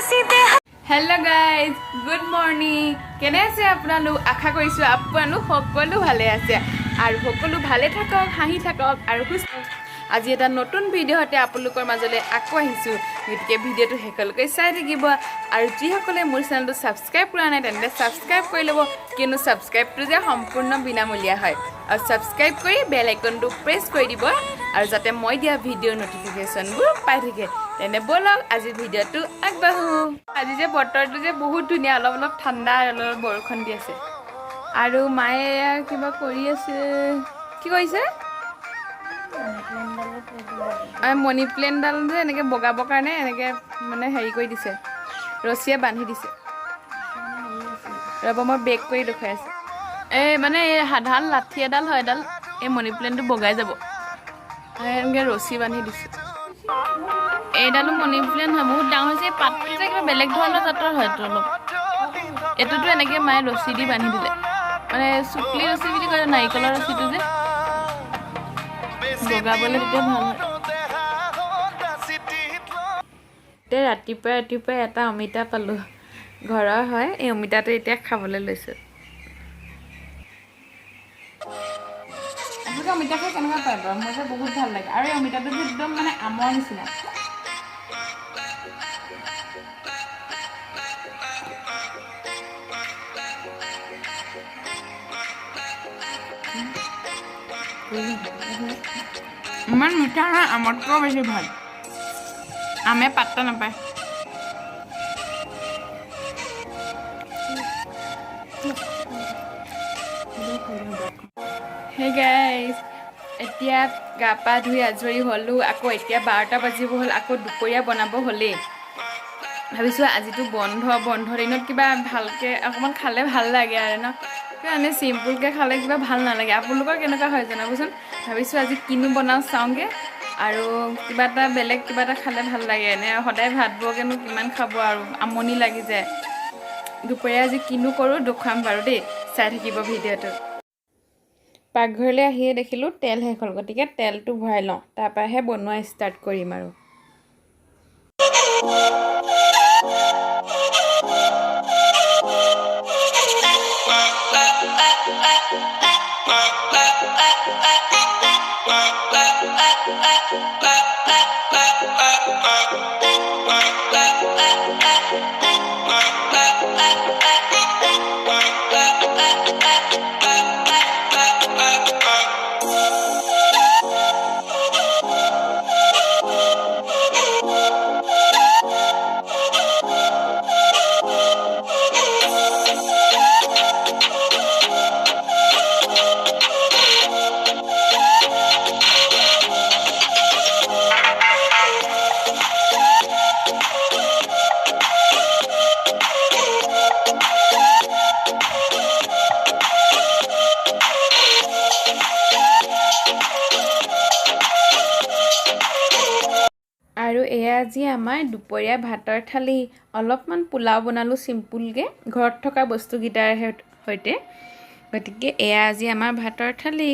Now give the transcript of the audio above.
Hello guys, good morning. কেনে আছে আপোনালোক আশা কৰিছো আপোনালোক সকলো ভালে আছে আৰু সকলো ভালে থাকক হাঁহি থাকক আৰু সুস্থ আজি এটা নতুন ভিডিওতে আপোনালোকৰ মাজলৈ আকৌ আহিছো গতিকে ভিডিওটো হেকলকৈ চাই থাকিব আৰু যি সকলে মোৰ চেনেলটো সাবস্ক্ৰাইব কৰা নাই তেন্তে সাবস্ক্ৰাইব কৰি লব কিনো সাবস্ক্ৰাইবটো যে সম্পূৰ্ণ বিনামূলীয়া হয় আৰু সাবস্ক্ৰাইব কৰি বেল আইকনটো প্ৰেছ কৰি দিব আৰু যাতে মই দিয়া ভিডিও নটিফিকেশনবোৰ পাই থাকে তেনে বলক আজি ভিডিওটো আগবাঢ়ো আজি যে বতৰটো যে বহুত ধুনীয়া অলপ ঠাণ্ডা অলপ বৰষুণ দি আছে আৰু মায়ে কিবা কৰি আছে কি কৈছে মনি প্লেনডাল যে এনেকৈ বগাবৰ কাৰণে এনেকৈ মানে হেৰি কৰি দিছে ৰছীয়ে বান্ধি দিছে ৰ'ব মই বেক কৰি দেখুৱাই আছোঁ এই মানে এই সাধাৰণ লাঠি এডাল হয় এডাল এই মনি প্লেনটো বগাই যাব এনেকৈ ৰছী বান্ধি দিছে এইডালো মনি প্লেন হয় বহুত ডাঙৰ হৈছে পাতটো যে কিবা বেলেগ ধৰণৰ জাতৰ হয়তো অলপ এইটোতো এনেকৈ মায়ে ৰছী দি বান্ধি দিলে মানে চুকলি ৰছী বুলি কয় নাৰিকলৰ ৰছীটো যে বগাবলৈ তেতিয়া ভাল হয় এতিয়া ৰাতিপুৱাই এটা অমিতা পালোঁ ঘৰৰ হয় এই অমিতাটো এতিয়া খাবলৈ লৈছোঁ আপোনালোকে অমিতা খাই কেনেকুৱা পায় বাৰু মোৰ যে বহুত ভাল লাগে আৰু এই অমিতাটো যে একদম মানে আমৰ নিচিনা ইমান মিঠা নহয় আমতকৈও বেছি ভাল আমে পাত্তা নাপায় হে গাইজ এতিয়া গা পা ধুই আজৰি হ'লোঁ আকৌ এতিয়া 12টা বাজিব হ'ল আকৌ দুপৰীয়া বনাব হ'লেই ভাবিছোঁ আজিতো বন্ধ দিনত কিবা ভালকৈ অকণমান খালে ভাল লাগে আৰু ন কিবা এনেই চিম্পুলকৈ খালে কিবা ভাল নালাগে আপোনালোকৰ কেনেকুৱা হয় জনাবচোন ভাবিছোঁ আজি কিনো বনাওঁ চাওঁগৈ আৰু কিবা এটা বেলেগ কিবা এটা খালে ভাল লাগে এনে সদায় ভাতবোৰকেনো কিমান খাব আৰু আমনি লাগি যায় দুপৰীয়া আজি কিনো কৰোঁ দেখুৱাম বাৰু দেই চাই থাকিব ভিডিঅ'টো পাকঘৰলৈ আহিয়ে দেখিলোঁ তেল শেষ হ'ল গতিকে তেলটো ভৰাই লওঁ তাৰপৰাহে বনোৱা ষ্টাৰ্ট কৰিম আৰু আৰু এয়া আজি আমাৰ দুপৰীয়া ভাতৰ থালি অলপমান পোলাও বনালোঁ চিম্পুলকৈ ঘৰত থকা বস্তুকেইটাৰ সৈতে গতিকে এয়া আজি আমাৰ ভাতৰ থালি